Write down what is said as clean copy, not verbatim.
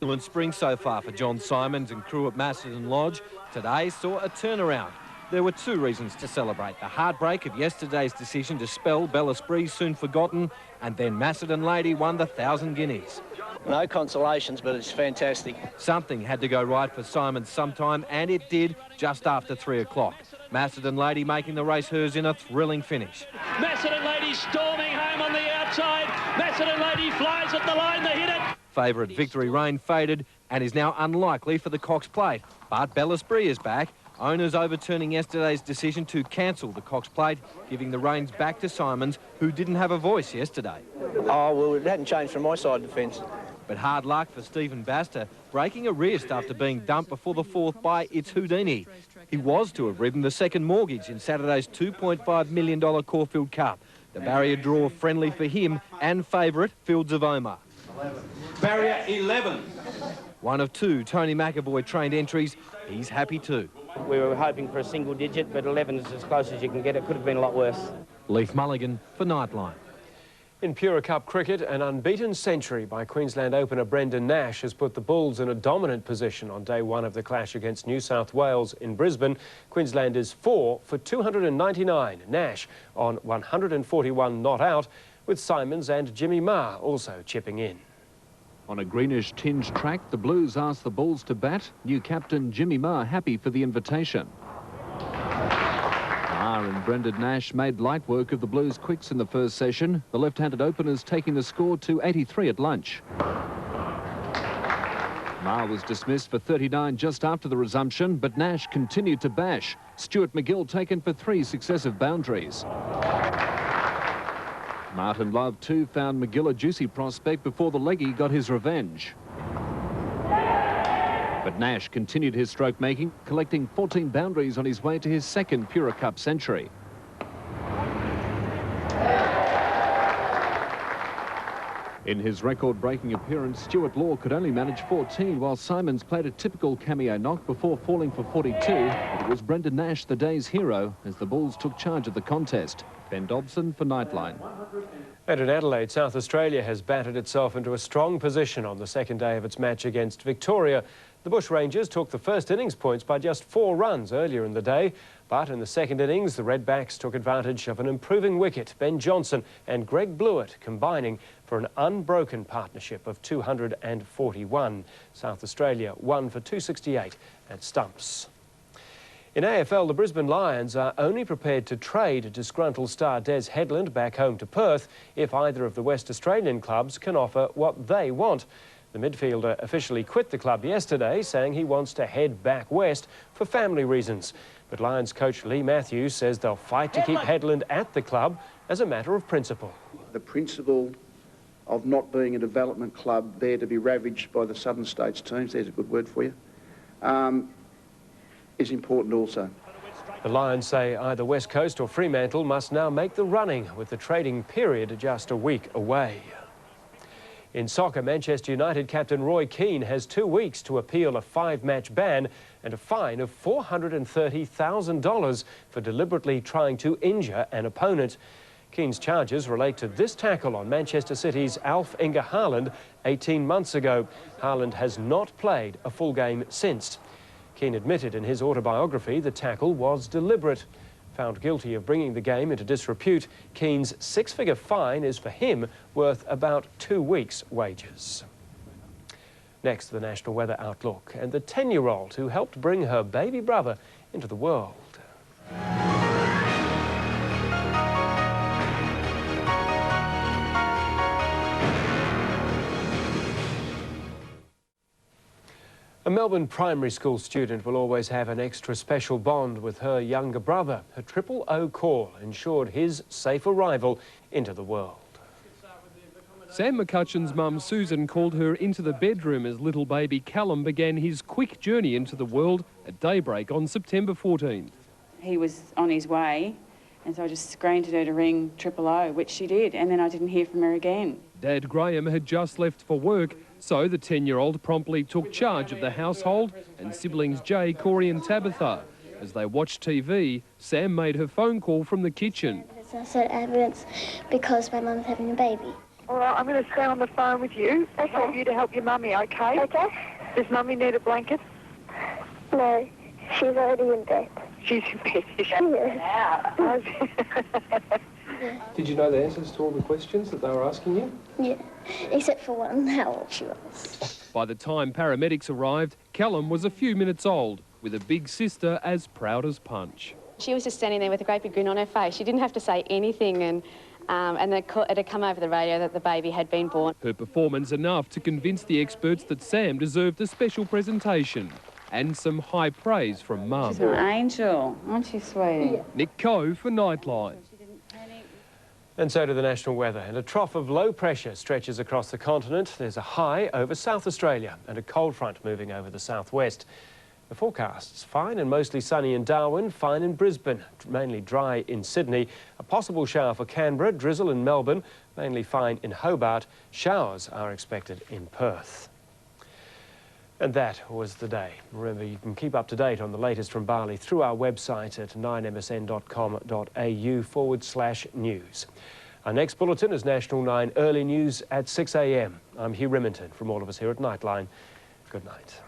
Excellent spring so far for John Simons and crew at Macedon Lodge. Today saw a turnaround. There were two reasons to celebrate. The heartbreak of yesterday's decision to spell Esprit soon forgotten, and then Macedon Lady won the 1,000 guineas. No consolations, but it's fantastic. Something had to go right for Simons sometime, and it did just after 3 o'clock. Macedon Lady making the race hers in a thrilling finish. Macedon Lady storming home on the outside. Macedon Lady flies at the line, they hit it. Favourite Victory Rain faded and is now unlikely for the Cox Plate. But Esprit is back. Owners overturning yesterday's decision to cancel the Cox Plate, giving the reins back to Simons, who didn't have a voice yesterday. Oh, well, it hadn't changed from my side of the fence. But hard luck for Stephen Baster, breaking a wrist after being dumped before the fourth by It's Houdini. He was to have ridden the second mortgage in Saturday's $2.5 million Caulfield Cup. The barrier draw friendly for him and favourite Fields of Omagh. Barrier 11. One of two Tony McEvoy trained entries. He's happy too. We were hoping for a single digit, but 11 is as close as you can get. It could have been a lot worse. Leif Mulligan for Nightline. In Pura Cup cricket, an unbeaten century by Queensland opener Brendan Nash has put the Bulls in a dominant position on day one of the clash against New South Wales in Brisbane. Queensland is 4 for 299. Nash on 141 not out, with Simons and Jimmy Marr also chipping in. On a greenish-tinged track, the Blues asked the Bulls to bat. New captain Jimmy Marr happy for the invitation. Marr and Brendan Nash made light work of the Blues quicks in the first session. The left-handed openers taking the score to 83 at lunch. Marr was dismissed for 39 just after the resumption, but Nash continued to bash. Stuart McGill taken for 3 successive boundaries. Martin Love too found McGill a juicy prospect before the leggy got his revenge. But Nash continued his stroke making, collecting 14 boundaries on his way to his second Pura Cup century. In his record-breaking appearance, Stuart Law could only manage 14, while Simons played a typical cameo knock before falling for 42. But it was Brendan Nash, the day's hero, as the Bulls took charge of the contest. Ben Dobson for Nightline. And in Adelaide, South Australia has battered itself into a strong position on the second day of its match against Victoria. The Bushrangers took the first innings points by just 4 runs earlier in the day, but in the second innings, the Redbacks took advantage of an improving wicket. Ben Johnson and Greg Blewett combining for an unbroken partnership of 241. South Australia won for 268 at stumps. In AFL, the Brisbane Lions are only prepared to trade disgruntled star Des Headland back home to Perth if either of the West Australian clubs can offer what they want. The midfielder officially quit the club yesterday, saying he wants to head back west for family reasons. But Lions coach Lee Matthews says they'll fight to keep Headland at the club as a matter of principle. The principle of not being a development club there to be ravaged by the Southern States teams, there's a good word for you, is important also. The Lions say either West Coast or Fremantle must now make the running, with the trading period just a week away. In soccer, Manchester United captain Roy Keane has 2 weeks to appeal a 5-match ban and a fine of $430,000 for deliberately trying to injure an opponent. Keane's charges relate to this tackle on Manchester City's Alf Inge Haaland 18 months ago. Haaland has not played a full game since. Keane admitted in his autobiography the tackle was deliberate. Found guilty of bringing the game into disrepute, Keane's 6-figure fine is for him worth about 2 weeks' wages. Next, the National Weather Outlook and the 10-year-old who helped bring her baby brother into the world. A Melbourne primary school student will always have an extra special bond with her younger brother. Her 000 call ensured his safe arrival into the world. Sam McCutcheon's mum Susan called her into the bedroom as little baby Callum began his quick journey into the world at daybreak on September 14th. He was on his way, and so I just screamed at her to ring 000, which she did, and then I didn't hear from her again. Dad Graham had just left for work, so the 10-year-old promptly took charge of the household and siblings Jay, Corey and Tabitha. As they watched TV, Sam made her phone call from the kitchen. I said ambulance because my mum's having a baby. All right, I'm going to stay on the phone with you. Okay. I want you to help your mummy, okay? Okay. Does mummy need a blanket? No, she's already in bed. She's in bed. Yeah. Did you know the answers to all the questions that they were asking you? Yeah, except for one, how old she was. By the time paramedics arrived, Callum was a few minutes old, with a big sister as proud as punch. She was just standing there with a great big grin on her face. She didn't have to say anything, and it had come over the radio that the baby had been born. Her performance enough to convince the experts that Sam deserved a special presentation and some high praise from Mum. She's an angel, aren't she, sweetie? Yeah. Nick Coe for Nightline. And so to the national weather. And a trough of low pressure stretches across the continent. There's a high over South Australia and a cold front moving over the southwest. The forecasts: fine and mostly sunny in Darwin, fine in Brisbane, mainly dry in Sydney, a possible shower for Canberra, drizzle in Melbourne, mainly fine in Hobart. Showers are expected in Perth. And that was the day. Remember, you can keep up to date on the latest from Bali through our website at 9msn.com.au/news. Our next bulletin is National 9 Early News at 6 a.m. I'm Hugh Riminton. From all of us here at Nightline, good night.